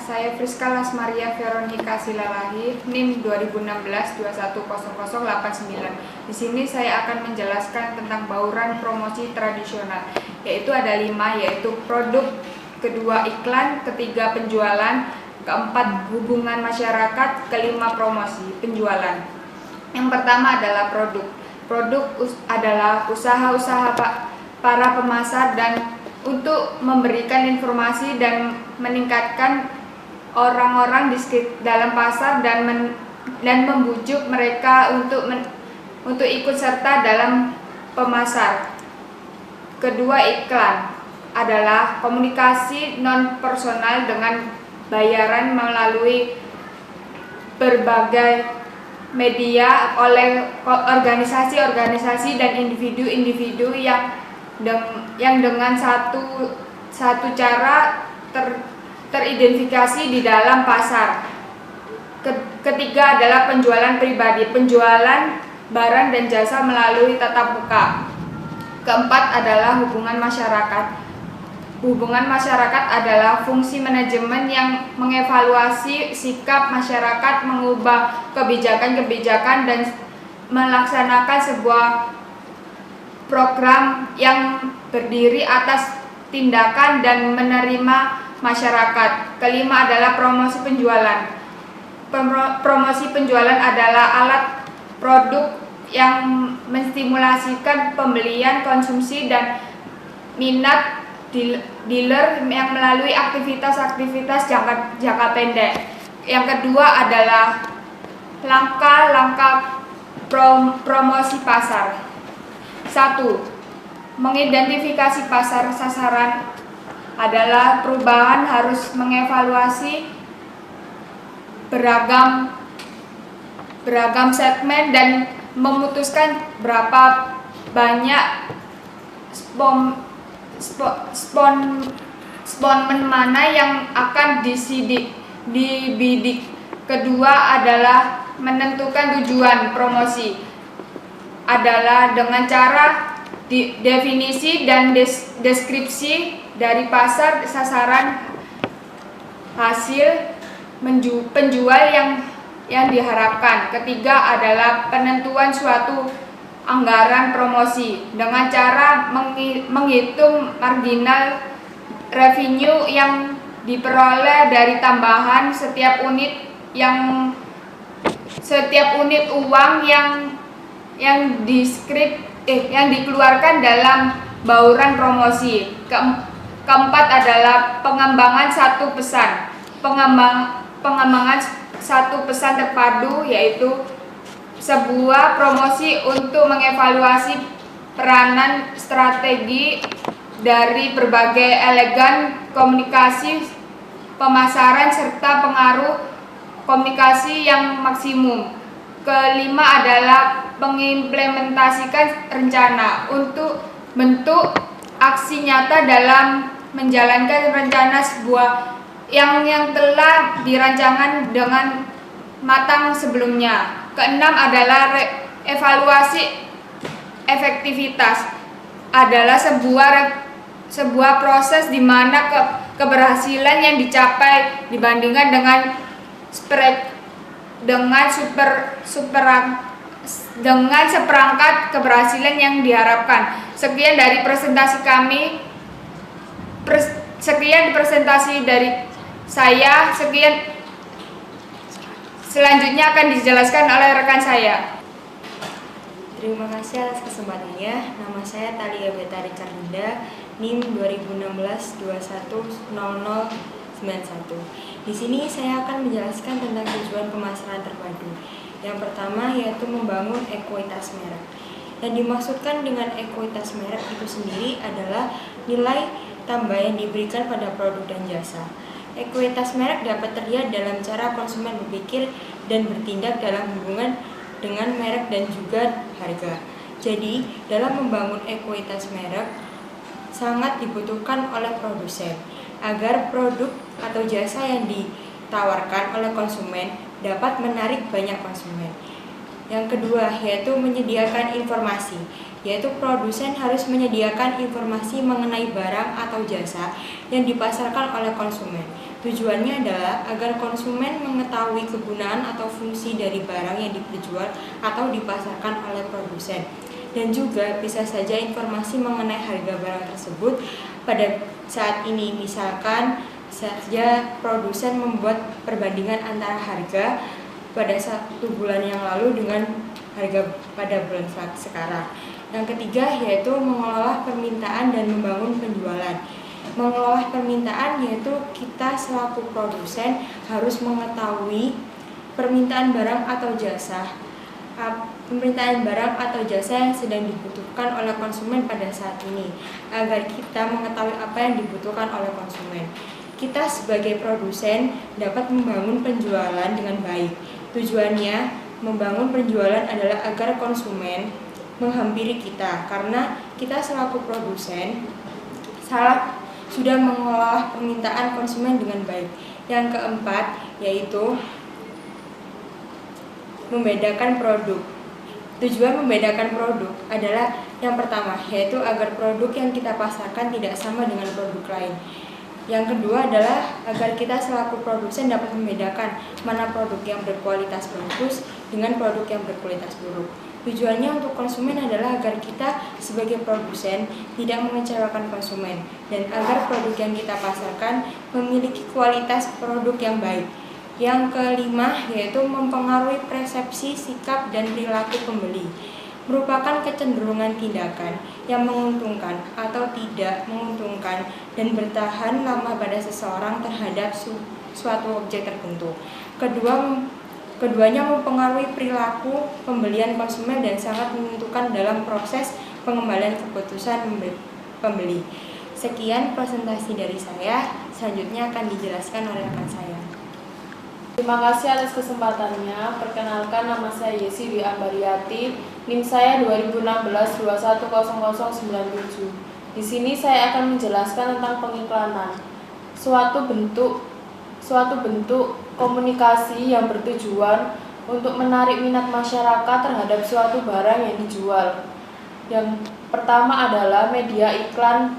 saya Friska Lasmaria Veronica Silalahi, NIM 2016-210089. Di sini saya akan menjelaskan tentang bauran promosi tradisional, yaitu ada 5, yaitu produk, kedua iklan, ketiga penjualan, keempat hubungan masyarakat, kelima promosi penjualan. Yang pertama adalah produk. Produk adalah usaha-usaha para pemasar dan untuk memberikan informasi dan meningkatkan orang-orang di dalam pasar dan membujuk mereka untuk ikut serta dalam pemasar. Kedua, iklan adalah komunikasi non personal dengan bayaran melalui berbagai media oleh organisasi-organisasi dan individu-individu yang dengan satu cara teridentifikasi di dalam pasar. Ketiga adalah penjualan pribadi, penjualan barang dan jasa melalui tatap muka. Keempat adalah hubungan masyarakat. Hubungan masyarakat adalah fungsi manajemen yang mengevaluasi sikap masyarakat, mengubah kebijakan-kebijakan dan melaksanakan sebuah program yang berdiri atas tindakan dan menerima masyarakat. Kelima adalah promosi penjualan. Promosi penjualan adalah alat produk yang menstimulasikan pembelian, konsumsi, dan minat dealer yang melalui aktivitas-aktivitas jangka pendek. Yang kedua adalah langkah-langkah promosi pasar. 1. Mengidentifikasi pasar sasaran adalah perubahan harus mengevaluasi beragam segmen dan memutuskan berapa banyak sponsor mana yang akan dibidik. Kedua adalah menentukan tujuan promosi adalah dengan cara definisi dan deskripsi dari pasar sasaran, hasil penjual yang diharapkan. Ketiga adalah penentuan suatu anggaran promosi dengan cara menghitung marginal revenue yang diperoleh dari tambahan setiap unit uang yang dikeluarkan dalam bauran promosi. Keempat adalah pengembangan satu pesan terpadu, yaitu sebuah promosi untuk mengevaluasi peranan strategi dari berbagai elegan komunikasi pemasaran serta pengaruh komunikasi yang maksimum. Kelima adalah mengimplementasikan rencana untuk bentuk aksi nyata dalam menjalankan rencana sebuah yang telah dirancangkan dengan matang sebelumnya. Keenam adalah evaluasi efektivitas adalah sebuah proses di mana keberhasilan yang dicapai dibandingkan dengan seperangkat keberhasilan yang diharapkan. Sekian dari presentasi kami. Sekian presentasi dari saya. Selanjutnya akan dijelaskan oleh rekan saya. Terima kasih atas kesempatannya. Nama saya Thalia Betari Carlinda, NIM 2016-210091. Di sini saya akan menjelaskan tentang tujuan pemasaran terpadu. Yang pertama yaitu membangun ekuitas merek. Yang dimaksudkan dengan ekuitas merek itu sendiri adalah nilai tambah yang diberikan pada produk dan jasa. Ekuitas merek dapat terlihat dalam cara konsumen berpikir dan bertindak dalam hubungan dengan merek dan juga harga. Jadi, dalam membangun ekuitas merek sangat dibutuhkan oleh produsen agar produk atau jasa yang ditawarkan oleh konsumen dapat menarik banyak konsumen. Yang kedua yaitu menyediakan informasi. yaitu produsen harus menyediakan informasi mengenai barang atau jasa yang dipasarkan oleh konsumen. Tujuannya adalah agar konsumen mengetahui kegunaan atau fungsi dari barang yang dijual atau dipasarkan oleh produsen. Dan juga bisa saja informasi mengenai harga barang tersebut pada saat ini. Misalkan saja produsen membuat perbandingan antara harga pada 1 bulan yang lalu dengan harga pada bulan sekarang. Yang ketiga yaitu mengelola permintaan dan membangun penjualan. Mengelola permintaan yaitu kita selaku produsen harus mengetahui permintaan barang atau jasa yang sedang dibutuhkan oleh konsumen pada saat ini, agar kita mengetahui apa yang dibutuhkan oleh konsumen. Kita sebagai produsen dapat membangun penjualan dengan baik. Tujuannya membangun penjualan adalah agar konsumen menghampiri kita, karena kita selaku produsen sudah mengelola permintaan konsumen dengan baik. Yang keempat yaitu membedakan produk. Tujuan membedakan produk adalah yang pertama yaitu agar produk yang kita pasarkan tidak sama dengan produk lain. Yang kedua adalah agar kita selaku produsen dapat membedakan mana produk yang berkualitas bagus dengan produk yang berkualitas buruk. Tujuannya untuk konsumen adalah agar kita sebagai produsen tidak mengecewakan konsumen dan agar produk yang kita pasarkan memiliki kualitas produk yang baik. Yang kelima yaitu mempengaruhi persepsi, sikap, dan perilaku pembeli. Merupakan kecenderungan tindakan yang menguntungkan atau tidak menguntungkan dan bertahan lama pada seseorang terhadap suatu objek tertentu. Keduanya mempengaruhi perilaku pembelian konsumen dan sangat menentukan dalam proses pengembalian keputusan pembeli. Sekian presentasi dari saya, selanjutnya akan dijelaskan oleh rekan saya. Terima kasih atas kesempatannya. Perkenalkan, nama saya Yesi Dwi Ambariati, NIM saya 2016-210097. Di sini saya akan menjelaskan tentang pengiklanan. Suatu bentuk komunikasi yang bertujuan untuk menarik minat masyarakat terhadap suatu barang yang dijual. Yang pertama adalah media iklan.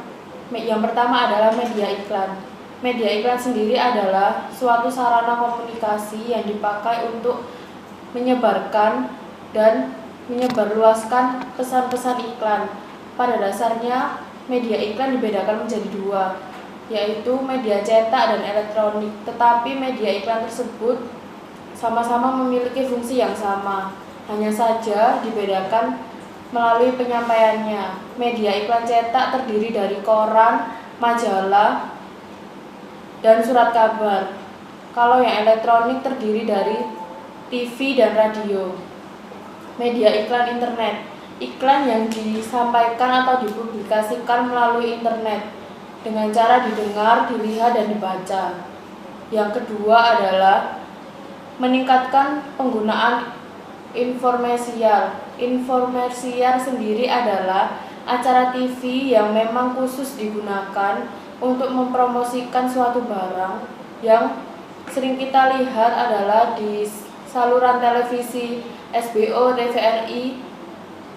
Media iklan sendiri adalah suatu sarana komunikasi yang dipakai untuk menyebarkan dan menyebarluaskan pesan-pesan iklan. Pada dasarnya, media iklan dibedakan menjadi dua, yaitu media cetak dan elektronik. Tetapi media iklan tersebut sama-sama memiliki fungsi yang sama, hanya saja dibedakan melalui penyampaiannya. Media iklan cetak terdiri dari koran, majalah, dan surat kabar. Kalau yang elektronik terdiri dari TV dan radio. Media iklan internet. Iklan yang disampaikan atau dipublikasikan melalui internet dengan cara didengar, dilihat, dan dibaca. Yang kedua adalah meningkatkan penggunaan informasial. Informasial sendiri adalah acara TV yang memang khusus digunakan untuk mempromosikan suatu barang. Yang sering kita lihat adalah di saluran televisi SBO, TVRI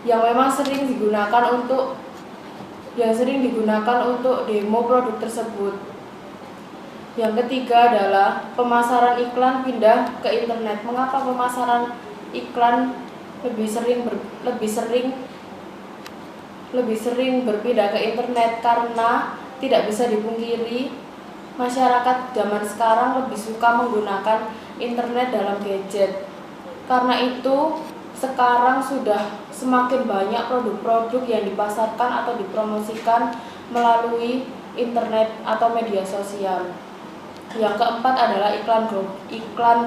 yang memang sering digunakan untuk demo produk tersebut. Yang ketiga adalah pemasaran iklan pindah ke internet. Mengapa pemasaran iklan lebih sering berpindah ke internet? Karena tidak bisa dipungkiri, masyarakat zaman sekarang lebih suka menggunakan internet dalam gadget. Karena itu, sekarang sudah semakin banyak produk-produk yang dipasarkan atau dipromosikan melalui internet atau media sosial. Yang keempat adalah iklan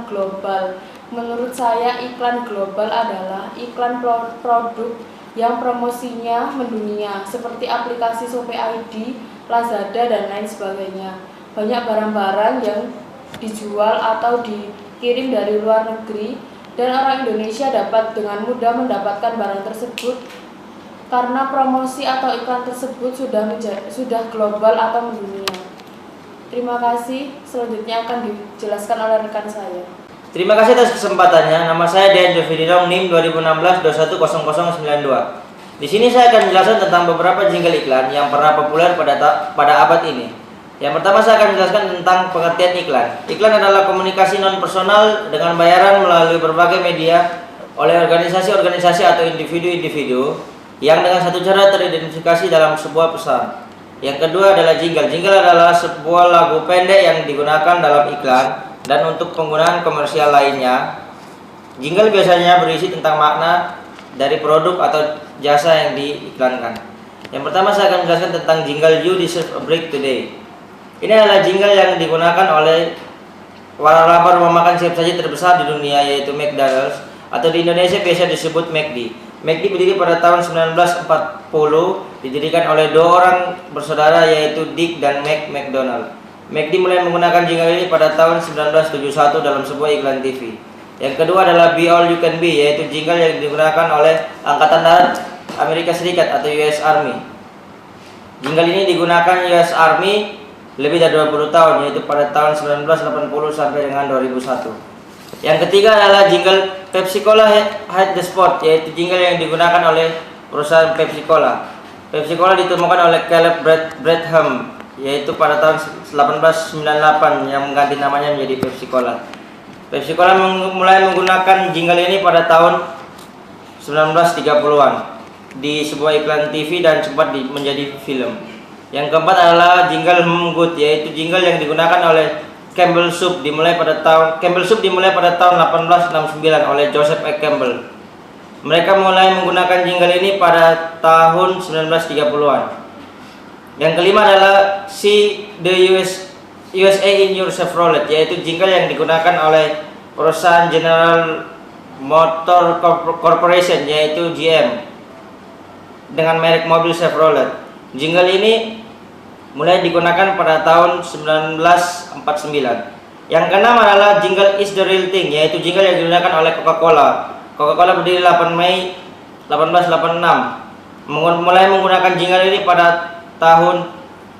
global. Menurut saya, iklan global adalah iklan produk yang promosinya mendunia, seperti aplikasi Shopee ID, Lazada, dan lain sebagainya. Banyak barang-barang yang dijual atau dikirim dari luar negeri, dan orang Indonesia dapat dengan mudah mendapatkan barang tersebut karena promosi atau iklan tersebut sudah global atau mendunia. Terima kasih. Selanjutnya akan dijelaskan oleh rekan saya. Terima kasih atas kesempatannya. Nama saya Dean Jovirinong, NIM 2016-210092. Di sini saya akan menjelaskan tentang beberapa jingle iklan yang pernah populer pada abad ini. Yang pertama saya akan menjelaskan tentang pengertian iklan. Iklan adalah komunikasi non-personal dengan bayaran melalui berbagai media oleh organisasi-organisasi atau individu-individu yang dengan satu cara teridentifikasi dalam sebuah pesan. Yang kedua adalah jingle. Jingle adalah sebuah lagu pendek yang digunakan dalam iklan dan untuk penggunaan komersial lainnya. Jingle biasanya berisi tentang makna dari produk atau jasa yang diiklankan. Yang pertama saya akan menjelaskan tentang jingle "You Deserve a Break Today". Ini adalah jingle yang digunakan oleh waralaba rumah makan siap saji terbesar di dunia, yaitu McDonald's, atau di Indonesia biasa disebut McD. McD berdiri pada tahun 1940, didirikan oleh dua orang bersaudara yaitu Dick dan Mac McDonald. McD mulai menggunakan jingle ini pada tahun 1971 dalam sebuah iklan TV. Yang kedua adalah "Be All You Can Be", yaitu jingle yang digunakan oleh Angkatan Darat Amerika Serikat atau US Army. Jingle ini digunakan US Army lebih dari 20 tahun, yaitu pada tahun 1980 sampai dengan 2001. Yang ketiga adalah jingle Pepsi Cola Hide the Spot, yaitu jingle yang digunakan oleh perusahaan Pepsi Cola. Pepsi Cola ditemukan oleh Caleb Bradham, yaitu pada tahun 1898 yang mengganti namanya menjadi Pepsi Cola. Pepsi Cola mulai menggunakan jingle ini pada tahun 1930-an di sebuah iklan TV dan sempat menjadi film. Yang keempat adalah jingle Good, yaitu jingle yang digunakan oleh Campbell Soup dimulai pada tahun 1869 oleh Joseph E. Campbell. Mereka mulai menggunakan jingle ini pada tahun 1930-an. Yang kelima adalah "See the USA in Your Chevrolet", yaitu jingle yang digunakan oleh perusahaan General Motor Corporation, yaitu GM, dengan merek mobil Chevrolet. Jingle ini mulai digunakan pada tahun 1949. Yang keenam adalah jingle "Is the Real Thing", yaitu jingle yang digunakan oleh Coca-Cola. Coca-Cola berdiri 8 Mei 1886. Mulai menggunakan jingle ini pada tanggal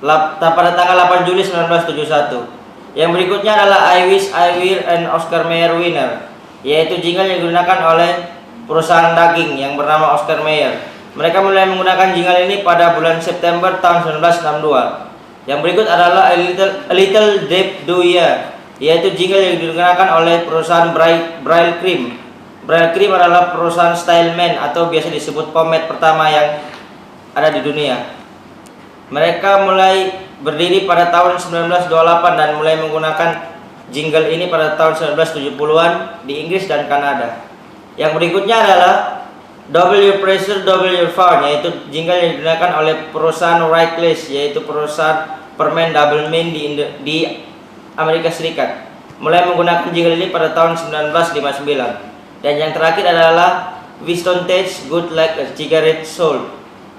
8 Juli 1971. Yang berikutnya adalah "I Wish I Were an Oscar Mayer Winner", yaitu jingle yang digunakan oleh perusahaan daging yang bernama Oscar Mayer. Mereka mulai menggunakan jingle ini pada bulan September tahun 1962. Yang berikut adalah A Little Deep Do Ya, yaitu jingle yang digunakan oleh perusahaan Bryle Cream. Bryle Cream adalah perusahaan styleman atau biasa disebut pomade pertama yang ada di dunia. Mereka mulai berdiri pada tahun 1928 dan mulai menggunakan jingle ini pada tahun 1970-an di Inggris dan Kanada. Yang berikutnya adalah "Double Your Pressure, Double Your Fun", yaitu jingle yang digunakan oleh perusahaan Wrigley's, yaitu perusahaan permen Double Mint di Amerika Serikat. Mulai menggunakan jingle ini pada tahun 1959. Dan yang terakhir adalah "Winston Tastes Good Like a Cigarette Sold",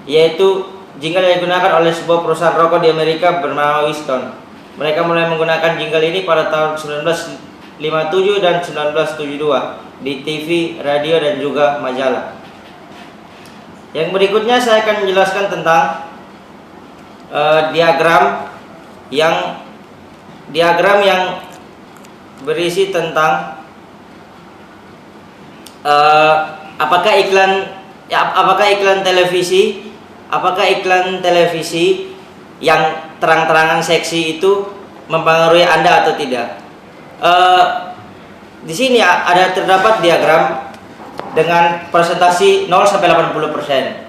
yaitu jingle yang digunakan oleh sebuah perusahaan rokok di Amerika bernama Winston. Mereka mulai menggunakan jingle ini pada tahun 1957 dan 1972 di TV, radio, dan juga majalah. Yang berikutnya saya akan menjelaskan tentang diagram yang berisi tentang apakah iklan televisi yang terang-terangan seksi itu mempengaruhi Anda atau tidak. Di sini terdapat diagram dengan presentasi 0 sampai 80%.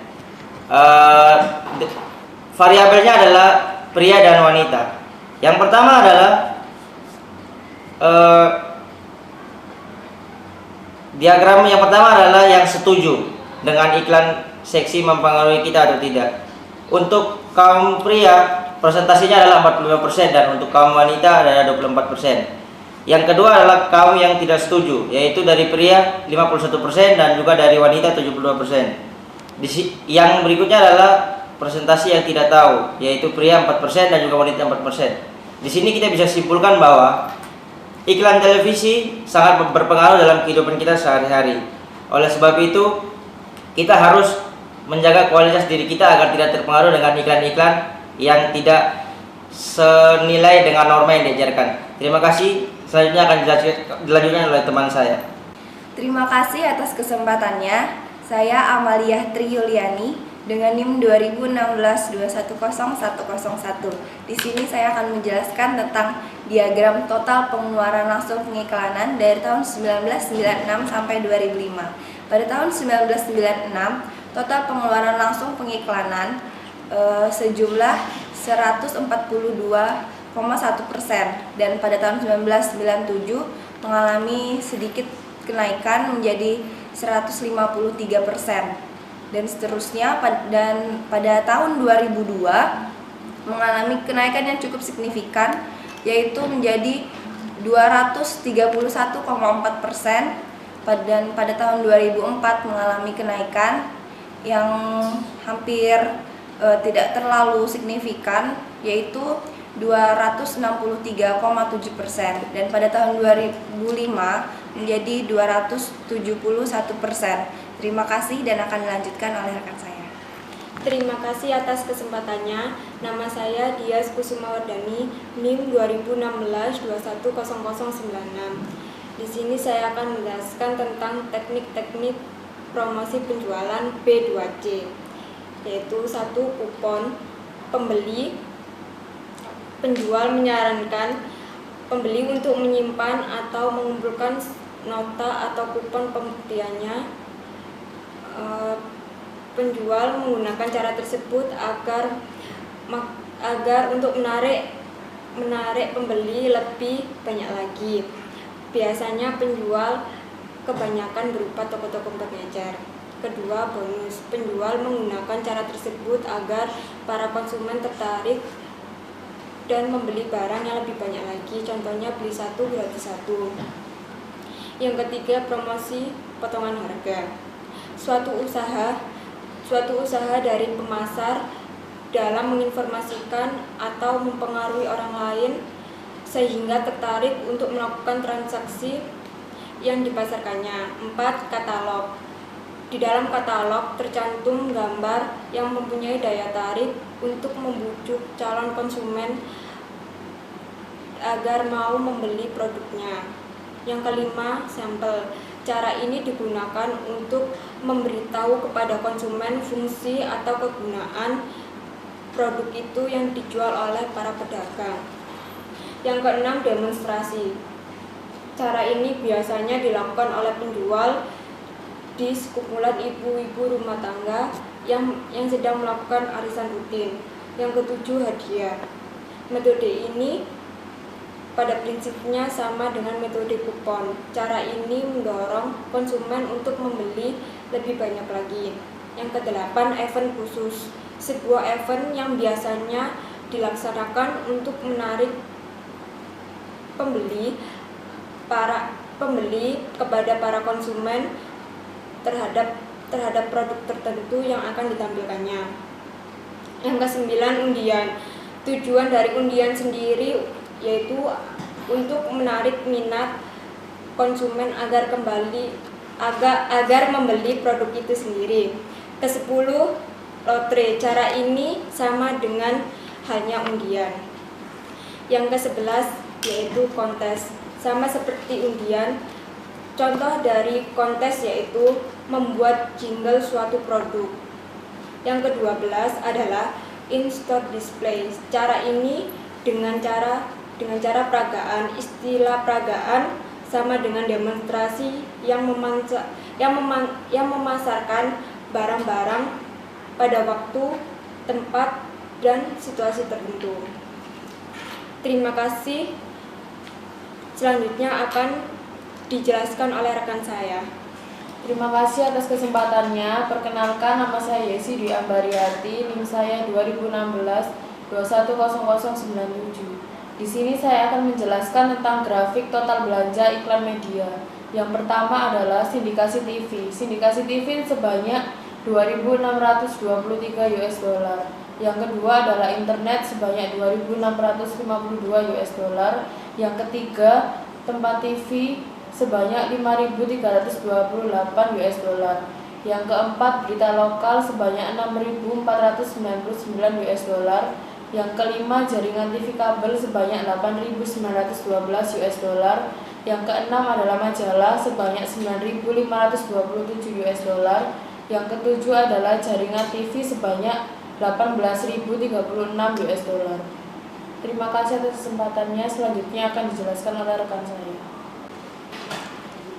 Variabelnya adalah pria dan wanita. Yang pertama adalah diagram yang pertama adalah yang setuju dengan iklan seksi mempengaruhi kita atau tidak. Untuk kaum pria presentasinya adalah 45% dan untuk kaum wanita adalah 24%. Yang kedua adalah kaum yang tidak setuju, yaitu dari pria 51% dan juga dari wanita 72%. Yang berikutnya adalah presentasi yang tidak tahu, yaitu pria 4% dan juga wanita 4%. Di sini kita bisa simpulkan bahwa iklan televisi sangat berpengaruh dalam kehidupan kita sehari-hari. Oleh sebab itu, kita harus menjaga kualitas diri kita agar tidak terpengaruh dengan iklan-iklan yang tidak senilai dengan norma yang diajarkan. Terima kasih. Selanjutnya akan dilanjutkan oleh teman saya. Terima kasih atas kesempatannya. Saya Amalia Tri Yuliani dengan NIM 2016210101. Di sini saya akan menjelaskan tentang diagram total pengeluaran langsung pengiklanan dari tahun 1996 sampai 2005. Pada tahun 1996, total pengeluaran langsung pengiklanan sejumlah 142,1% dan pada tahun 1997 mengalami sedikit kenaikan menjadi 153% dan seterusnya, dan pada tahun 2002 mengalami kenaikan yang cukup signifikan yaitu menjadi 231,4%, dan pada tahun 2004 mengalami kenaikan yang hampir tidak terlalu signifikan yaitu 263,7%, dan pada tahun 2005 menjadi 271%. Terima kasih dan akan dilanjutkan oleh rekan saya. Terima kasih atas kesempatannya. Nama saya Dias Kusumawardani, NIM 2016210096. Di sini saya akan menjelaskan tentang teknik-teknik promosi penjualan B2C, yaitu 1. Kupon. Penjual menyarankan pembeli untuk menyimpan atau mengumpulkan nota atau kupon pembeliannya. Penjual menggunakan cara tersebut agar untuk menarik pembeli lebih banyak lagi. Biasanya penjual kebanyakan berupa toko-toko pengecer. 2. Bonus. Penjual menggunakan cara tersebut agar para konsumen tertarik dan membeli barang yang lebih banyak lagi. Contohnya beli 1 gratis 1. Yang ketiga, promosi potongan harga. Suatu usaha dari pemasar dalam menginformasikan atau mempengaruhi orang lain sehingga tertarik untuk melakukan transaksi yang dipasarkannya. 4. Katalog. Di dalam katalog tercantum gambar yang mempunyai daya tarik untuk membujuk calon konsumen agar mau membeli produknya. Yang kelima, sampel. Cara ini digunakan untuk memberitahu kepada konsumen fungsi atau kegunaan produk itu yang dijual oleh para pedagang. Yang keenam, demonstrasi. Cara ini biasanya dilakukan oleh penjual di sekumpulan ibu-ibu rumah tangga yang sedang melakukan arisan rutin. Yang ketujuh, hadiah. Metode ini pada prinsipnya sama dengan metode kupon. Cara ini mendorong konsumen untuk membeli lebih banyak lagi. Yang kedelapan, event khusus. Sebuah event yang biasanya dilaksanakan untuk menarik pembeli kepada para konsumen terhadap produk tertentu yang akan ditampilkannya. Yang kesembilan, undian. Tujuan dari undian sendiri yaitu untuk menarik minat konsumen agar membeli produk itu sendiri. Ke-10, lotre. Cara ini sama dengan halnya undian. Yang ke-11 yaitu kontes. Sama seperti undian. Contoh dari kontes yaitu membuat jingle suatu produk. Yang ke-12 adalah in-store display. Cara ini dengan cara peragaan. Istilah peragaan sama dengan demonstrasi yang memasarkan barang-barang pada waktu, tempat, dan situasi tertentu. Terima kasih. Selanjutnya akan dijelaskan oleh rekan saya. Terima kasih atas kesempatannya. Perkenalkan, nama saya Yesi Dwi Ambariati, NIM saya 2016210097. Di sini saya akan menjelaskan tentang grafik total belanja iklan media. Yang pertama adalah sindikasi TV. Sindikasi TV sebanyak 2.623 US dollar. Yang kedua adalah internet sebanyak 2.652 US dollar. Yang ketiga, tempat TV sebanyak 5.328 US dollar. Yang keempat, berita lokal sebanyak 6.499 US dollar. Yang kelima, jaringan TV kabel sebanyak 8.912 US dollar. Yang keenam adalah majalah sebanyak 9.527 US dollar. Yang ketujuh adalah jaringan TV sebanyak 18.036 US dollar. Terima kasih atas kesempatannya. Selanjutnya akan dijelaskan oleh rekan saya.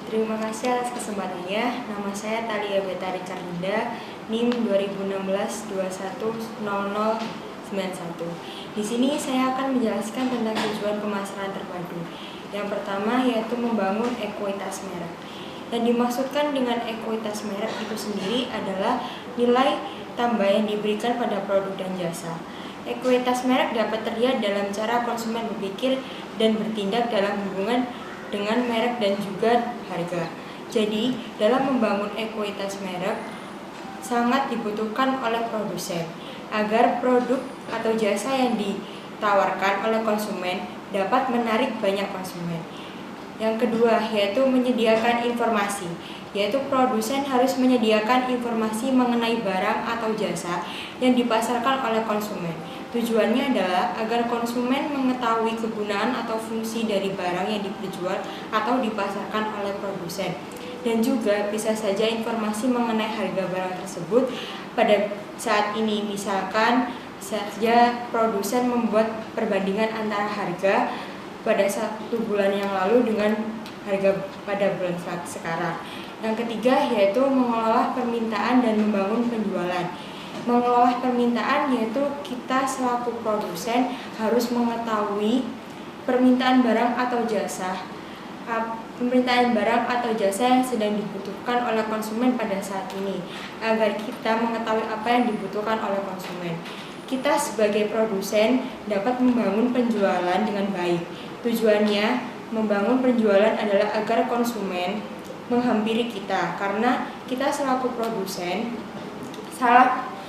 Terima kasih atas kesempatannya. Nama saya Thalia Betari Carlinda, NIM 2016-210091. Di sini saya akan menjelaskan tentang tujuan pemasaran terpadu. Yang pertama yaitu membangun ekuitas merek. Yang dimaksudkan dengan ekuitas merek itu sendiri adalah nilai tambah yang diberikan pada produk dan jasa. Ekuitas merek dapat terlihat dalam cara konsumen berpikir dan bertindak dalam hubungan dengan merek dan juga harga. Jadi, dalam membangun ekuitas merek sangat dibutuhkan oleh produsen agar produk atau jasa yang ditawarkan oleh konsumen dapat menarik banyak konsumen. Yang kedua yaitu menyediakan informasi, yaitu produsen harus menyediakan informasi mengenai barang atau jasa yang dipasarkan oleh konsumen. Tujuannya adalah agar konsumen mengetahui kegunaan atau fungsi dari barang yang dijual atau dipasarkan oleh produsen. Dan juga bisa saja informasi mengenai harga barang tersebut pada saat ini. Misalkan saja produsen membuat perbandingan antara harga pada 1 bulan yang lalu dengan harga pada bulan sekarang. Yang ketiga yaitu mengelola permintaan dan membangun penjualan. Mengelola permintaan yaitu kita selaku produsen harus mengetahui permintaan barang atau jasa yang sedang dibutuhkan oleh konsumen pada saat ini, agar kita mengetahui apa yang dibutuhkan oleh konsumen. Kita sebagai produsen dapat membangun penjualan dengan baik. Tujuannya membangun penjualan adalah agar konsumen menghampiri kita, karena kita selaku produsen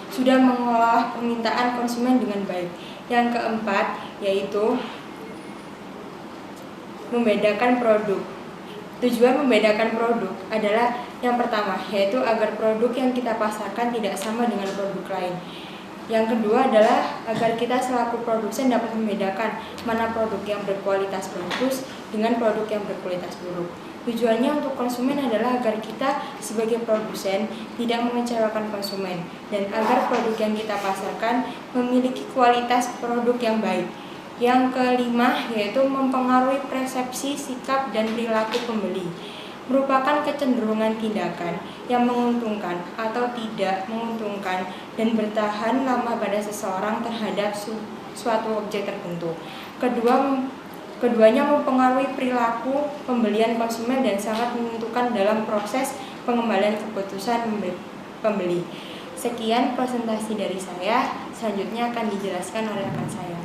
sudah mengolah permintaan konsumen dengan baik. Yang keempat yaitu membedakan produk. Tujuan membedakan produk adalah yang pertama yaitu agar produk yang kita pasarkan tidak sama dengan produk lain. Yang kedua adalah agar kita selaku produsen dapat membedakan mana produk yang berkualitas bagus dengan produk yang berkualitas buruk. Tujuannya untuk konsumen adalah agar kita sebagai produsen tidak mengecewakan konsumen dan agar produk yang kita pasarkan memiliki kualitas produk yang baik. Yang kelima yaitu mempengaruhi persepsi, sikap, dan perilaku pembeli. Merupakan kecenderungan tindakan yang menguntungkan atau tidak menguntungkan dan bertahan lama pada seseorang terhadap suatu objek tertentu. Keduanya mempengaruhi perilaku pembelian konsumen dan sangat menentukan dalam proses pengembalian keputusan pembeli. Sekian presentasi dari saya, selanjutnya akan dijelaskan oleh rekan saya.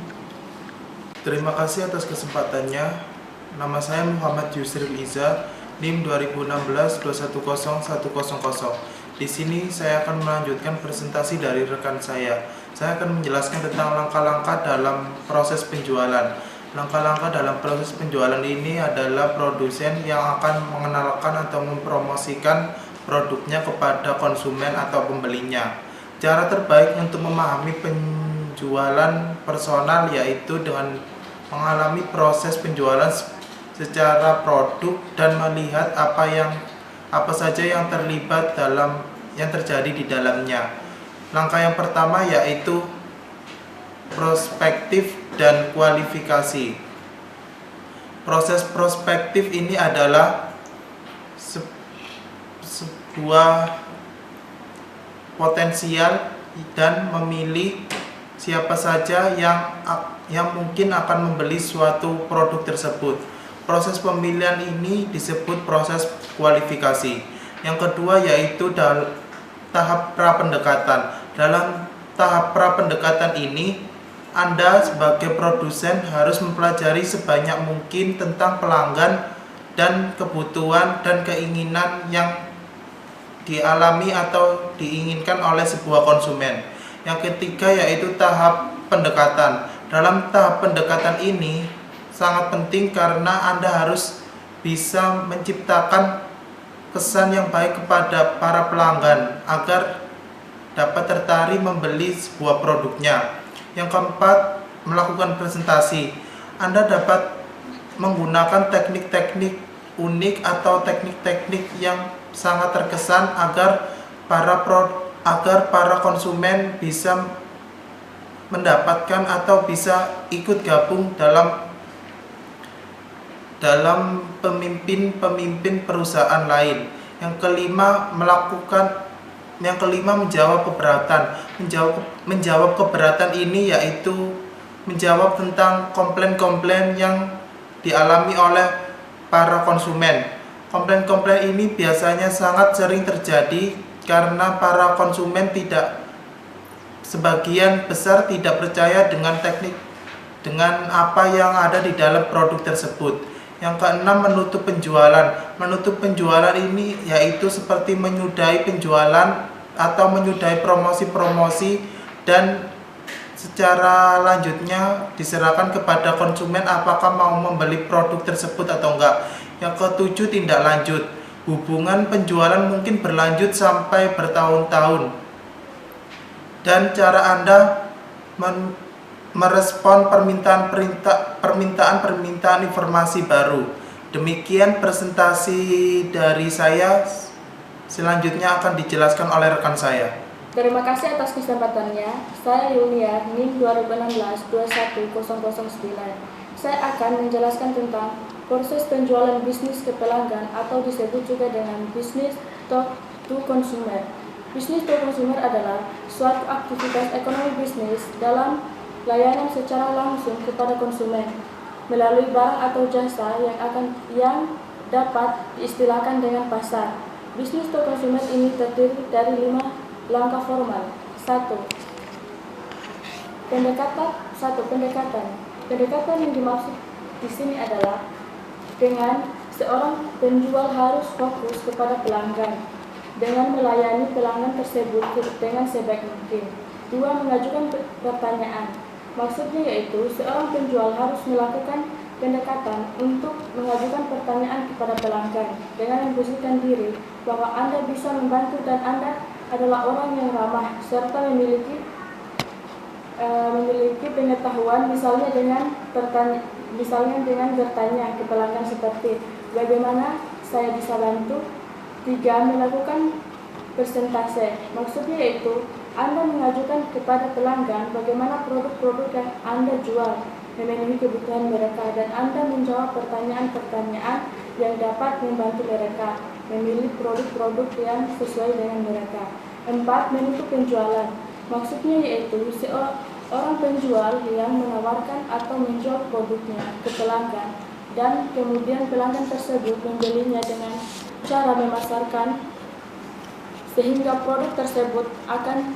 Terima kasih atas kesempatannya. Nama saya Muhammad Yusril Iza, NIM 2016-210100. Di sini saya akan melanjutkan presentasi dari rekan saya. Saya akan menjelaskan tentang langkah-langkah dalam proses penjualan. Langkah-langkah dalam proses penjualan ini adalah produsen yang akan mengenalkan atau mempromosikan produknya kepada konsumen atau pembelinya. Cara terbaik untuk memahami penjualan personal yaitu dengan mengalami proses penjualan secara produk dan melihat apa saja yang terlibat yang terjadi di dalamnya. Langkah yang pertama yaitu prospektif dan kualifikasi. Proses prospektif ini adalah sebuah potensial dan memilih siapa saja yang mungkin akan membeli suatu produk tersebut. Proses pemilihan ini disebut proses kualifikasi. Yang kedua yaitu tahap pra-pendekatan. Dalam tahap pra-pendekatan ini, Anda sebagai produsen harus mempelajari sebanyak mungkin tentang pelanggan dan kebutuhan dan keinginan yang dialami atau diinginkan oleh sebuah konsumen. Yang ketiga yaitu tahap pendekatan. Dalam tahap pendekatan ini sangat penting karena Anda harus bisa menciptakan kesan yang baik kepada para pelanggan agar dapat tertarik membeli sebuah produknya. Yang keempat, melakukan presentasi. Anda dapat menggunakan teknik-teknik unik atau teknik-teknik yang sangat terkesan agar agar para konsumen bisa mendapatkan atau bisa ikut gabung dalam pemimpin perusahaan lain. Yang kelima, menjawab keberatan. Menjawab keberatan ini yaitu menjawab tentang komplain-komplain yang dialami oleh para konsumen. Komplain-komplain ini biasanya sangat sering terjadi karena para konsumen sebagian besar tidak percaya dengan apa yang ada di dalam produk tersebut. Yang keenam, menutup penjualan. Menutup penjualan ini yaitu seperti menyudahi penjualan atau menyudahi promosi-promosi dan secara lanjutnya diserahkan kepada konsumen apakah mau membeli produk tersebut atau enggak. Yang ketujuh, tindak lanjut. Hubungan penjualan mungkin berlanjut sampai bertahun-tahun dan cara Anda merespon permintaan informasi baru. Demikian presentasi dari saya. Selanjutnya akan dijelaskan oleh rekan saya. Terima kasih atas kesempatannya. Saya Yulia, NIM 2016-21009. Saya akan menjelaskan tentang proses penjualan bisnis ke pelanggan atau disebut juga dengan bisnis to consumer. Bisnis to consumer adalah suatu aktivitas ekonomi bisnis dalam layanan secara langsung kepada konsumen melalui barang atau jasa yang dapat diistilahkan dengan pasar. Bisnis to consumer ini terdiri dari 5 langkah formal. 1. Pendekatan. Pendekatan yang dimaksud di sini adalah dengan seorang penjual harus fokus kepada pelanggan dengan melayani pelanggan tersebut dengan sebaik mungkin. 2. Mengajukan pertanyaan. Maksudnya yaitu seorang penjual harus melakukan pendekatan untuk mengajukan pertanyaan kepada pelanggan dengan memposisikan diri bahwa Anda bisa membantu dan Anda adalah orang yang ramah serta memiliki pengetahuan, misalnya dengan bertanya ke pelanggan seperti bagaimana saya bisa bantu. 3. Melakukan persentase. Maksudnya yaitu Anda mengajukan kepada pelanggan bagaimana produk-produk yang Anda jual memenuhi kebutuhan mereka dan Anda menjawab pertanyaan-pertanyaan yang dapat membantu mereka memilih produk-produk yang sesuai dengan mereka. 4. Menutup penjualan. Maksudnya yaitu seorang penjual yang menawarkan atau menjual produknya ke pelanggan dan kemudian pelanggan tersebut membelinya dengan cara memasarkan sehingga produk tersebut akan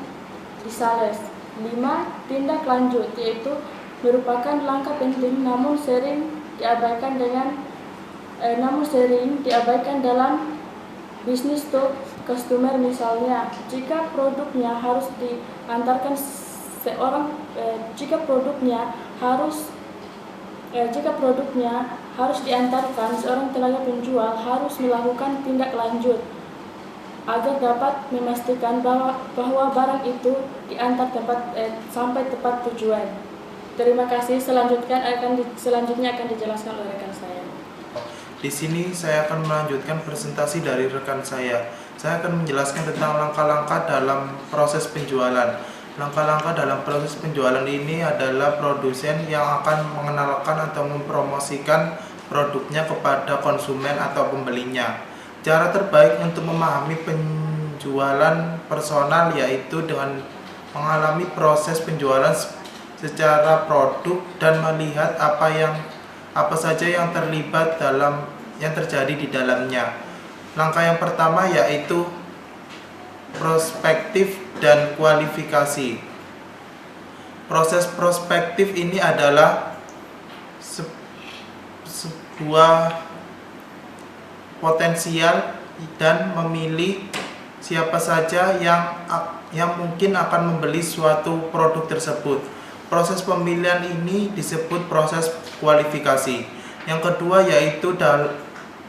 disales. 5. Tindak lanjut, yaitu merupakan langkah penting namun sering diabaikan dalam bisnis to customer. Misalnya, jika produknya harus diantarkan, seorang tenaga penjual harus melakukan tindak lanjut agar dapat memastikan bahwa barang itu diantar sampai tepat tujuan. Terima kasih. Selanjutnya akan dijelaskan oleh rekan saya. Di sini saya akan melanjutkan presentasi dari rekan saya. Saya akan menjelaskan tentang langkah-langkah dalam proses penjualan. Langkah-langkah dalam proses penjualan ini adalah produsen yang akan mengenalkan atau mempromosikan produknya kepada konsumen atau pembelinya. Cara terbaik untuk memahami penjualan personal yaitu dengan mengalami proses penjualan secara produk dan melihat apa saja yang terjadi di dalamnya. Langkah yang pertama yaitu prospektif dan kualifikasi. Proses prospektif ini adalah sebuah potensial dan memilih siapa saja yang mungkin akan membeli suatu produk tersebut. Proses pemilihan ini disebut proses kualifikasi. Yang kedua yaitu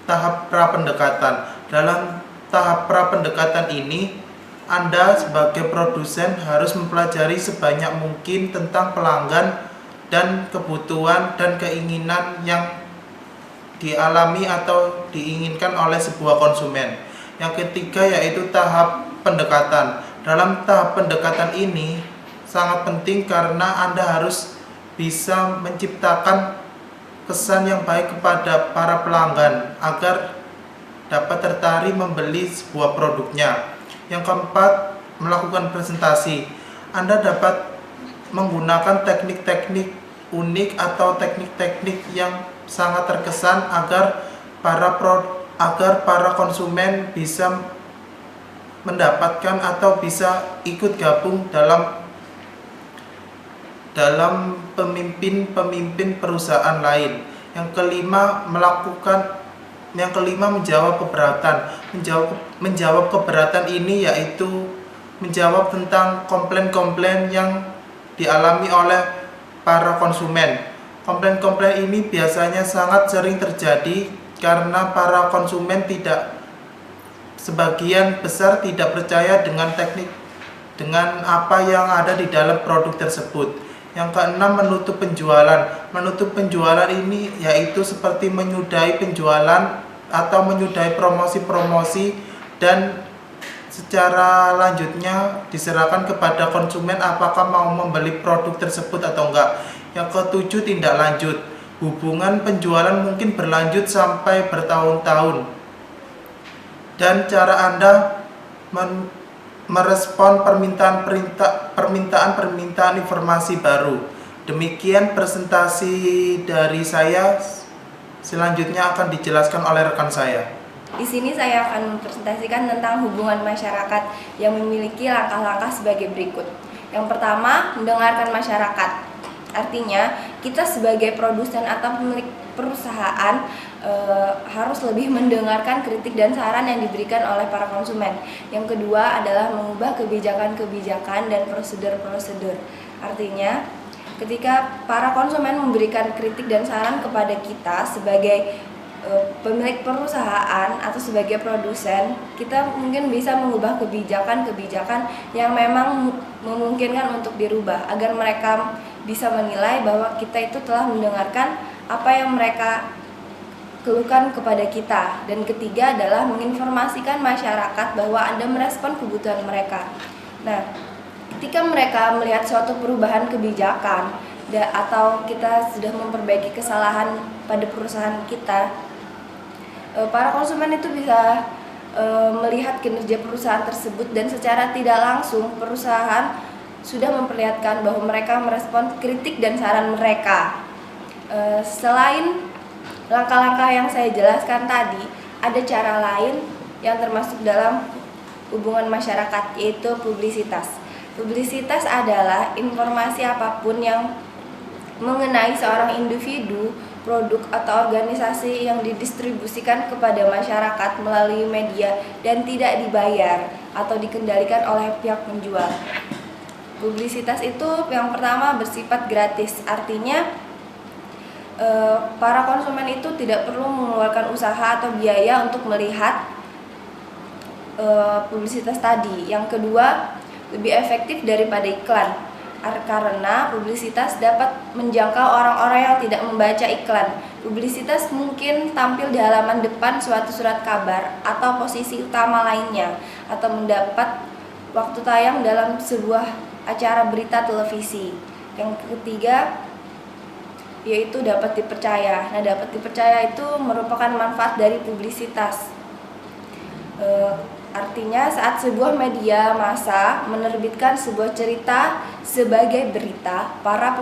tahap pra-pendekatan. Dalam tahap pra-pendekatan ini, Anda sebagai produsen harus mempelajari sebanyak mungkin tentang pelanggan dan kebutuhan dan keinginan yang dialami atau diinginkan oleh sebuah konsumen. Yang ketiga yaitu tahap pendekatan. Dalam tahap pendekatan ini sangat penting karena Anda harus bisa menciptakan kesan yang baik kepada para pelanggan agar dapat tertarik membeli sebuah produknya. Yang keempat, melakukan presentasi. Anda dapat menggunakan teknik-teknik unik atau teknik-teknik yang sangat terkesan agar para konsumen bisa mendapatkan atau bisa ikut gabung dalam pemimpin perusahaan lain. Yang kelima, menjawab keberatan. Menjawab keberatan ini yaitu menjawab tentang komplain-komplain yang dialami oleh para konsumen. Komplain-komplain ini biasanya sangat sering terjadi karena para konsumen sebagian besar tidak percaya dengan apa yang ada di dalam produk tersebut. Yang keenam, menutup penjualan. Menutup penjualan ini yaitu seperti menyudahi penjualan atau menyudahi promosi-promosi dan secara lanjutnya diserahkan kepada konsumen apakah mau membeli produk tersebut atau enggak. Yang ketujuh, tindak lanjut. Hubungan penjualan mungkin berlanjut sampai bertahun-tahun. Dan cara Anda merespon permintaan informasi baru. Demikian presentasi dari saya. Selanjutnya akan dijelaskan oleh rekan saya. Di sini saya akan mempresentasikan tentang hubungan masyarakat yang memiliki langkah-langkah sebagai berikut. Yang pertama, mendengarkan masyarakat. Artinya, kita sebagai produsen atau pemilik perusahaan harus lebih mendengarkan kritik dan saran yang diberikan oleh para konsumen. Yang kedua adalah mengubah kebijakan-kebijakan dan prosedur-prosedur. Artinya, ketika para konsumen memberikan kritik dan saran kepada kita sebagai pemilik perusahaan atau sebagai produsen, kita mungkin bisa mengubah kebijakan-kebijakan yang memang memungkinkan untuk dirubah agar mereka bisa menilai bahwa kita itu telah mendengarkan apa yang mereka keluhkan kepada kita. Dan ketiga adalah menginformasikan masyarakat bahwa Anda merespon kebutuhan mereka. Nah, ketika mereka melihat suatu perubahan kebijakan atau kita sudah memperbaiki kesalahan pada perusahaan kita, para konsumen itu bisa melihat kinerja perusahaan tersebut dan secara tidak langsung perusahaan sudah memperlihatkan bahwa mereka merespon kritik dan saran mereka. Selain langkah-langkah yang saya jelaskan tadi, ada cara lain yang termasuk dalam hubungan masyarakat, yaitu publisitas. Publisitas adalah informasi apapun yang mengenai seorang individu, produk atau organisasi yang didistribusikan kepada masyarakat melalui media dan tidak dibayar atau dikendalikan oleh pihak penjual. Publisitas itu yang pertama bersifat gratis, artinya para konsumen itu tidak perlu mengeluarkan usaha atau biaya untuk melihat publisitas tadi. Yang kedua, lebih efektif daripada iklan karena publisitas dapat menjangkau orang-orang yang tidak membaca iklan. Publisitas mungkin tampil di halaman depan suatu surat kabar atau posisi utama lainnya, atau mendapat waktu tayang dalam sebuah acara berita televisi. Yang ketiga yaitu dapat dipercaya. Nah, dapat dipercaya itu merupakan manfaat dari publisitas. Artinya saat sebuah media massa menerbitkan sebuah cerita sebagai berita, para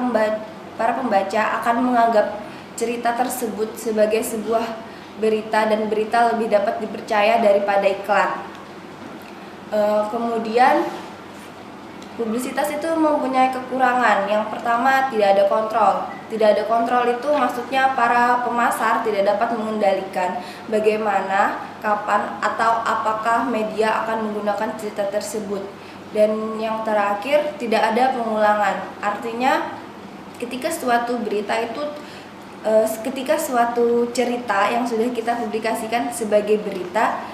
pembaca akan menganggap cerita tersebut sebagai sebuah berita dan berita lebih dapat dipercaya daripada iklan. Kemudian publisitas itu mempunyai kekurangan. Yang pertama, tidak ada kontrol. Tidak ada kontrol itu maksudnya para pemasar tidak dapat mengendalikan bagaimana, kapan, atau apakah media akan menggunakan cerita tersebut. Dan yang terakhir, tidak ada pengulangan. Artinya ketika suatu berita itu ketika suatu cerita yang sudah kita publikasikan sebagai berita,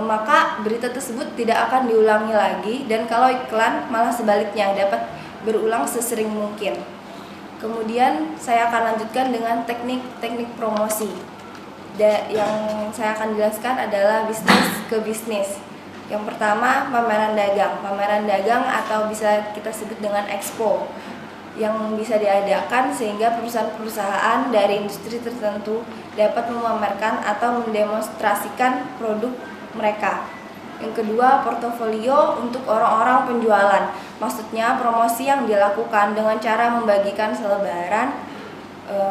maka berita tersebut tidak akan diulangi lagi, dan kalau iklan malah sebaliknya dapat berulang sesering mungkin. Kemudian saya akan lanjutkan dengan teknik promosi. Yang saya akan jelaskan adalah bisnis ke bisnis. Yang pertama, pameran dagang. Pameran dagang atau bisa kita sebut dengan expo yang bisa diadakan sehingga perusahaan-perusahaan dari industri tertentu dapat memamerkan atau mendemonstrasikan produk mereka. Yang kedua, portofolio untuk orang-orang penjualan. Maksudnya promosi yang dilakukan dengan cara membagikan selebaran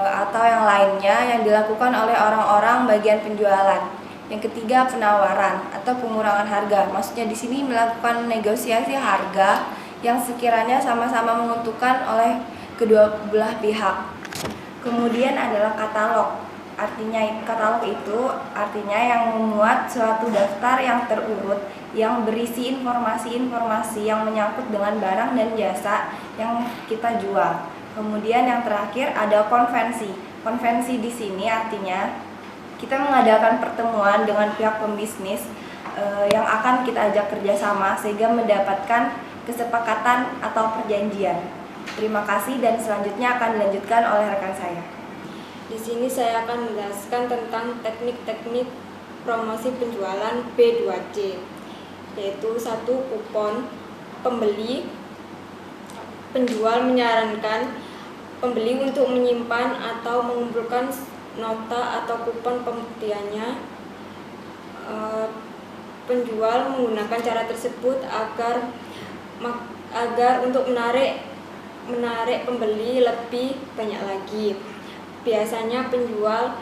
atau yang lainnya yang dilakukan oleh orang-orang bagian penjualan. Yang ketiga, penawaran atau pengurangan harga. Maksudnya di sini melakukan negosiasi harga yang sekiranya sama-sama menguntungkan oleh kedua belah pihak. Kemudian adalah katalog. Katalog itu artinya yang memuat suatu daftar yang terurut yang berisi informasi-informasi yang menyangkut dengan barang dan jasa yang kita jual. Kemudian yang terakhir ada konvensi. Konvensi di sini artinya kita mengadakan pertemuan dengan pihak pembisnis yang akan kita ajak kerjasama sehingga mendapatkan kesepakatan atau perjanjian. Terima kasih dan selanjutnya akan dilanjutkan oleh rekan saya. Di sini saya akan menjelaskan tentang teknik-teknik promosi penjualan B2C, yaitu 1. Kupon. Pembeli, penjual menyarankan pembeli untuk menyimpan atau mengumpulkan nota atau kupon pembuktiannya. Penjual menggunakan cara tersebut agar untuk menarik pembeli lebih banyak lagi. Biasanya penjual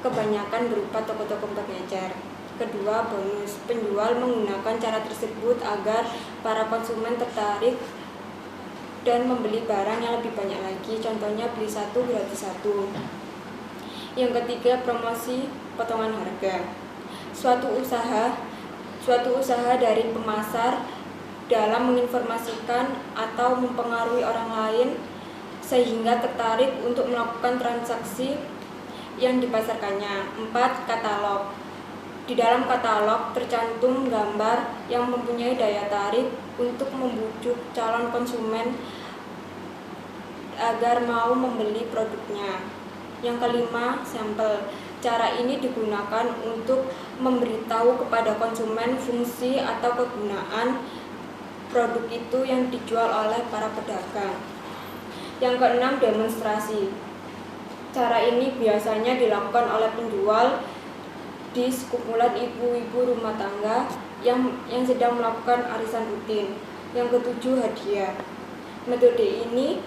kebanyakan berupa toko-toko pengecer. Kedua, bonus. Penjual menggunakan cara tersebut agar para konsumen tertarik dan membeli barang yang lebih banyak lagi. Contohnya beli 1 gratis 1. Yang ketiga, promosi potongan harga. Suatu usaha dari pemasar dalam menginformasikan atau mempengaruhi orang lain sehingga tertarik untuk melakukan transaksi yang dipasarkannya. 4. Katalog. Di dalam katalog tercantum gambar yang mempunyai daya tarik untuk membujuk calon konsumen agar mau membeli produknya. Yang kelima, sampel. Cara ini digunakan untuk memberitahu kepada konsumen fungsi atau kegunaan produk itu yang dijual oleh para pedagang. Yang keenam, demonstrasi. Cara ini biasanya dilakukan oleh penjual di sekumpulan ibu-ibu rumah tangga yang sedang melakukan arisan rutin. Yang ketujuh, hadiah. Metode ini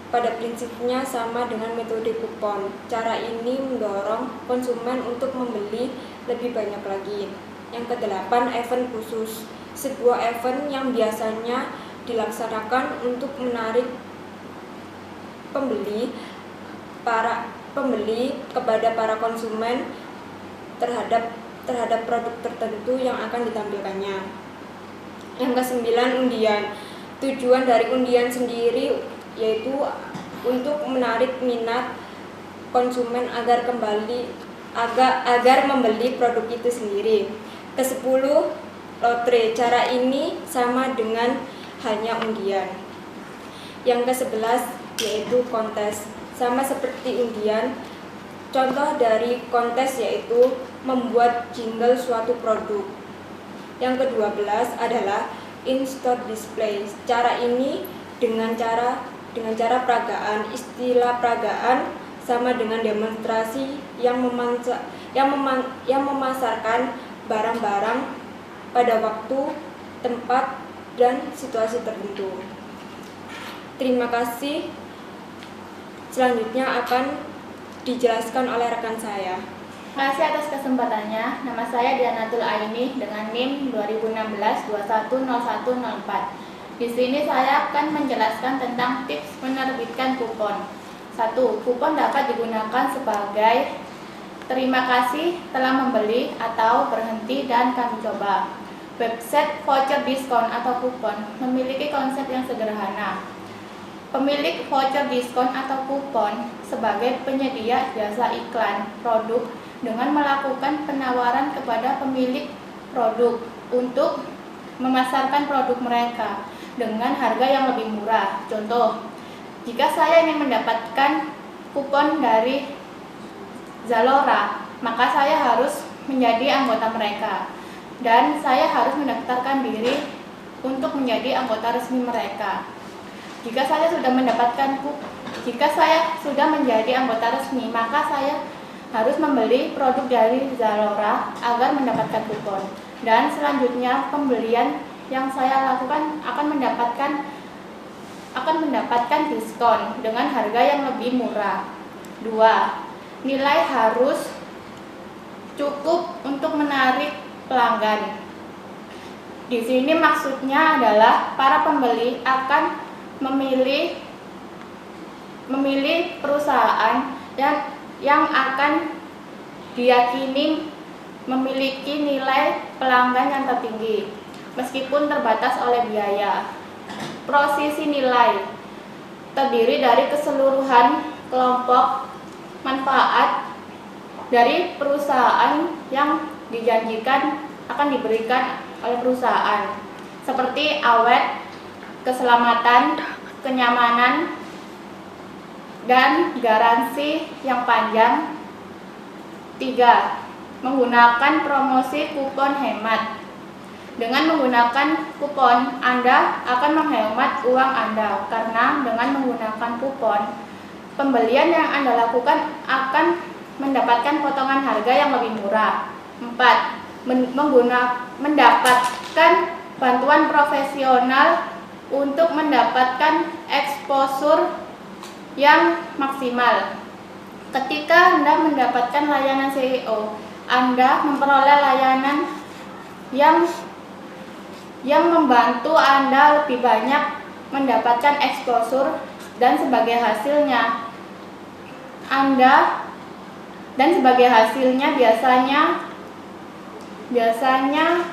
pada prinsipnya sama dengan metode kupon. Cara ini mendorong konsumen untuk membeli lebih banyak lagi. Yang kedelapan, event khusus. Sebuah event yang biasanya dilaksanakan untuk menarik pembeli kepada para konsumen terhadap produk tertentu yang akan ditampilkannya. Yang kesembilan, undian. Tujuan dari undian sendiri yaitu untuk menarik minat konsumen agar membeli produk itu sendiri. Kesepuluh, lotre. Cara ini sama dengan hanya undian. Yang ke-11 yaitu kontes. Sama seperti undian. Contoh dari kontes yaitu membuat jingle suatu produk. Yang ke-12 adalah in-store display. Cara ini dengan cara peragaan. Istilah peragaan sama dengan demonstrasi yang memasarkan barang-barang pada waktu, tempat, dan situasi tertentu. Terima kasih. Selanjutnya akan dijelaskan oleh rekan saya. Terima kasih atas kesempatannya. Nama saya Dianatul Aini dengan NIM 2016-210104. Di sini saya akan menjelaskan tentang tips menerbitkan kupon. 1. Kupon dapat digunakan sebagai terima kasih telah membeli atau berhenti dan kami coba. Website voucher diskon atau kupon memiliki konsep yang sederhana. Pemilik voucher diskon atau kupon sebagai penyedia jasa iklan produk dengan melakukan penawaran kepada pemilik produk untuk memasarkan produk mereka dengan harga yang lebih murah. Contoh, jika saya ingin mendapatkan kupon dari Zalora, maka saya harus menjadi anggota mereka. dan saya harus mendaftarkan diri untuk menjadi anggota resmi mereka. Jika saya sudah menjadi anggota resmi, maka saya harus membeli produk dari Zalora agar mendapatkan kupon. Dan selanjutnya pembelian yang saya lakukan akan mendapatkan diskon dengan harga yang lebih murah. 2. Nilai harus cukup untuk menarik pelanggan. Di sini maksudnya adalah para pembeli akan memilih perusahaan yang akan diyakini memiliki nilai pelanggan yang tertinggi, meskipun terbatas oleh biaya. Prosesi nilai terdiri dari keseluruhan kelompok manfaat dari perusahaan yang dijanjikan akan diberikan oleh perusahaan, seperti awet, keselamatan, kenyamanan, dan garansi yang panjang. 3. Menggunakan promosi kupon hemat. Dengan menggunakan kupon, Anda akan menghemat uang Anda, karena dengan menggunakan kupon, pembelian yang Anda lakukan akan mendapatkan potongan harga yang lebih murah. 4. Mendapatkan bantuan profesional untuk mendapatkan exposure yang maksimal. Ketika Anda mendapatkan layanan CEO, Anda memperoleh layanan yang membantu Anda lebih banyak mendapatkan exposure, dan sebagai hasilnya biasanya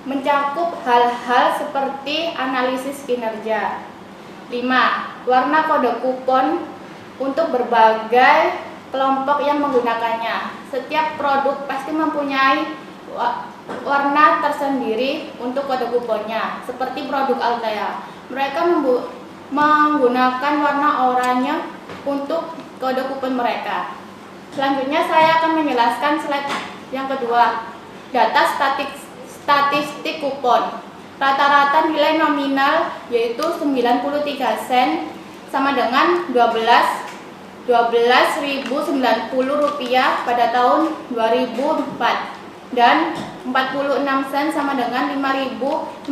mencakup hal-hal seperti analisis kinerja. 5. Warna kode kupon untuk berbagai kelompok yang menggunakannya. Setiap produk pasti mempunyai warna tersendiri untuk kode kuponnya, seperti produk Altea. Mereka menggunakan warna oranye untuk kode kupon mereka. Selanjutnya saya akan menjelaskan slide yang kedua, data statistik kupon. Rata-rata nilai nominal yaitu 93 sen sama dengan 12.090 rupiah pada tahun 2004, dan 46 sen sama dengan 5.980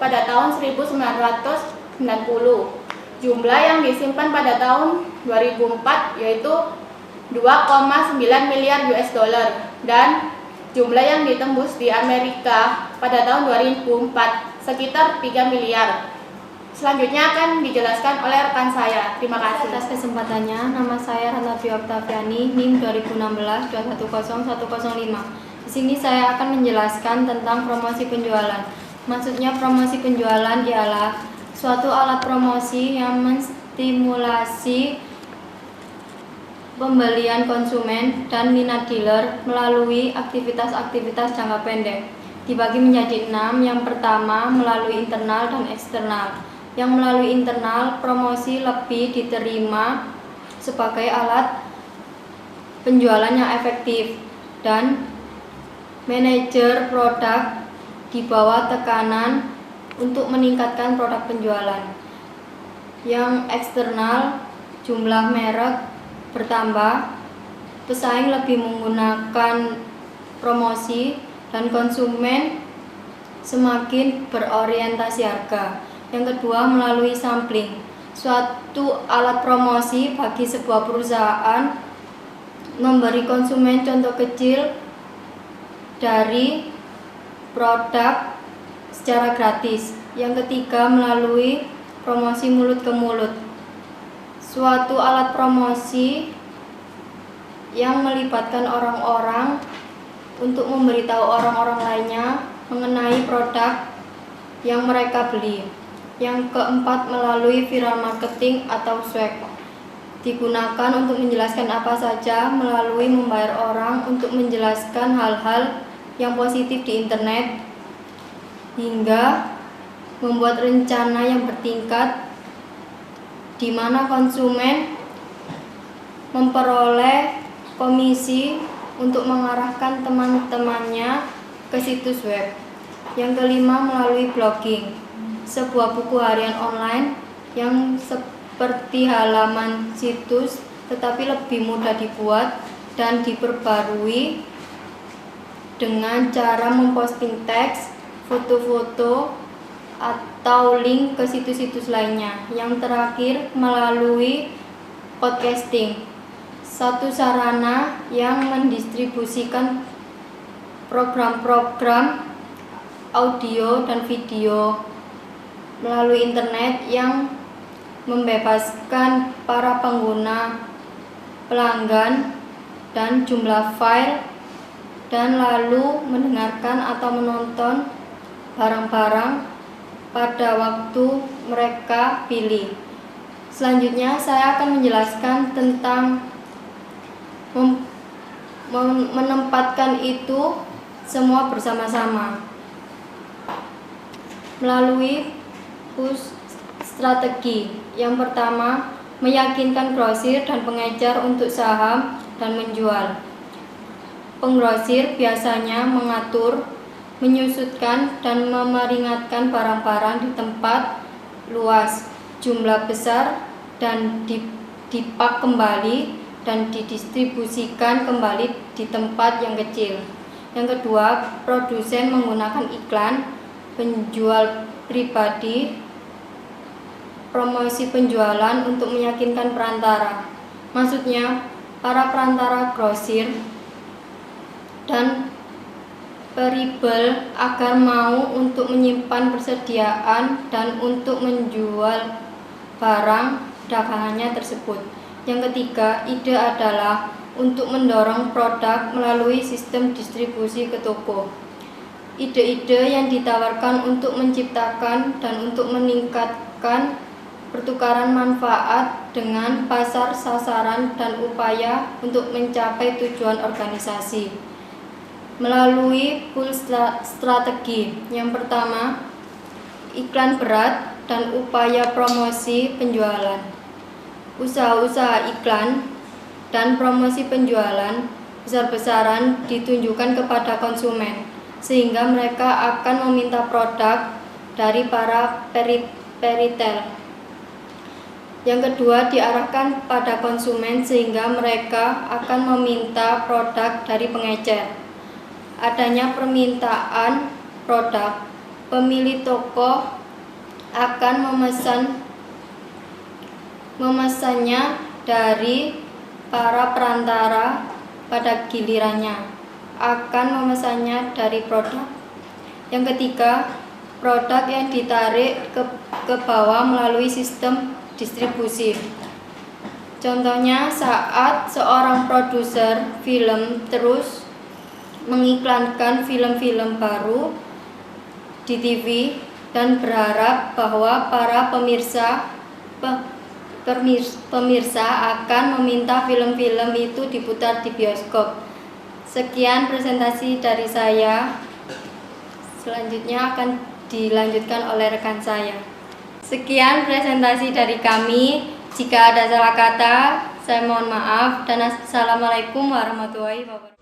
pada tahun 1990. Jumlah yang disimpan pada tahun 2004 yaitu 2,9 miliar US dollar, dan jumlah yang ditembus di Amerika pada tahun 2004 sekitar 3 miliar. Selanjutnya akan dijelaskan oleh rekan saya. Terima kasih atas kesempatannya. Nama saya Ranafi Oktaviani, NIM 2016-210105. Di sini saya akan menjelaskan tentang promosi penjualan. Maksudnya promosi penjualan ialah suatu alat promosi yang menstimulasi pembelian konsumen dan minat dealer melalui aktivitas-aktivitas jangka pendek. Dibagi menjadi 6. Yang pertama, melalui internal dan eksternal. Yang melalui internal, promosi lebih diterima sebagai alat penjualan yang efektif, dan manajer produk di bawah tekanan untuk meningkatkan produk penjualan. Yang eksternal, jumlah merek bertambah, pesaing lebih menggunakan promosi, dan konsumen semakin berorientasi harga. Yang kedua, melalui sampling. Suatu alat promosi bagi sebuah perusahaan memberi konsumen contoh kecil dari produk secara gratis. Yang ketiga, melalui promosi mulut ke mulut. Suatu alat promosi yang melibatkan orang-orang untuk memberitahu orang-orang lainnya mengenai produk yang mereka beli. Yang keempat, melalui viral marketing atau swag. Digunakan untuk menjelaskan apa saja melalui membayar orang untuk menjelaskan hal-hal yang positif di internet, hingga membuat rencana yang bertingkat di mana konsumen memperoleh komisi untuk mengarahkan teman-temannya ke situs web. Yang kelima, melalui blogging, sebuah buku harian online yang seperti halaman situs tetapi lebih mudah dibuat dan diperbarui dengan cara memposting teks, foto-foto, atau link ke situs-situs lainnya. Yang terakhir, melalui podcasting, satu sarana yang mendistribusikan program-program audio dan video melalui internet yang membebaskan para pengguna, pelanggan, dan jumlah file, dan lalu mendengarkan atau menonton barang-barang pada waktu mereka pilih. Selanjutnya saya akan menjelaskan tentang menempatkan itu semua bersama-sama melalui push strategi. Yang pertama, meyakinkan grosir dan pengecer untuk saham dan menjual. Penggrosir biasanya mengatur, menyusutkan, dan memperingatkan barang-barang di tempat luas, jumlah besar, dan dipak kembali dan didistribusikan kembali di tempat yang kecil. Yang kedua, produsen menggunakan iklan, penjual pribadi, promosi penjualan untuk meyakinkan perantara. Maksudnya, para perantara grosir dan peribel agar mau untuk menyimpan persediaan dan untuk menjual barang dagangannya tersebut. Yang ketiga, ide adalah untuk mendorong produk melalui sistem distribusi ke toko. Ide-ide yang ditawarkan untuk menciptakan dan untuk meningkatkan pertukaran manfaat dengan pasar sasaran dan upaya untuk mencapai tujuan organisasi melalui pull strategi. Yang pertama, iklan berat dan upaya promosi penjualan. Usaha-usaha iklan dan promosi penjualan besar-besaran ditunjukkan kepada konsumen, sehingga mereka akan meminta produk dari para peritel. Yang kedua, diarahkan pada konsumen sehingga mereka akan meminta produk dari pengecer. Adanya permintaan produk, pemilik toko akan memesannya dari para perantara, pada gilirannya akan memesannya dari produk. Yang ketiga, produk yang ditarik ke bawah melalui sistem distribusi. Contohnya, saat seorang produser film terus mengiklankan film-film baru di TV dan berharap bahwa para pemirsa akan meminta film-film itu diputar di bioskop. Sekian presentasi dari saya. Selanjutnya akan dilanjutkan oleh rekan saya. Sekian presentasi dari kami. Jika ada salah kata, saya mohon maaf dan assalamualaikum warahmatullahi wabarakatuh.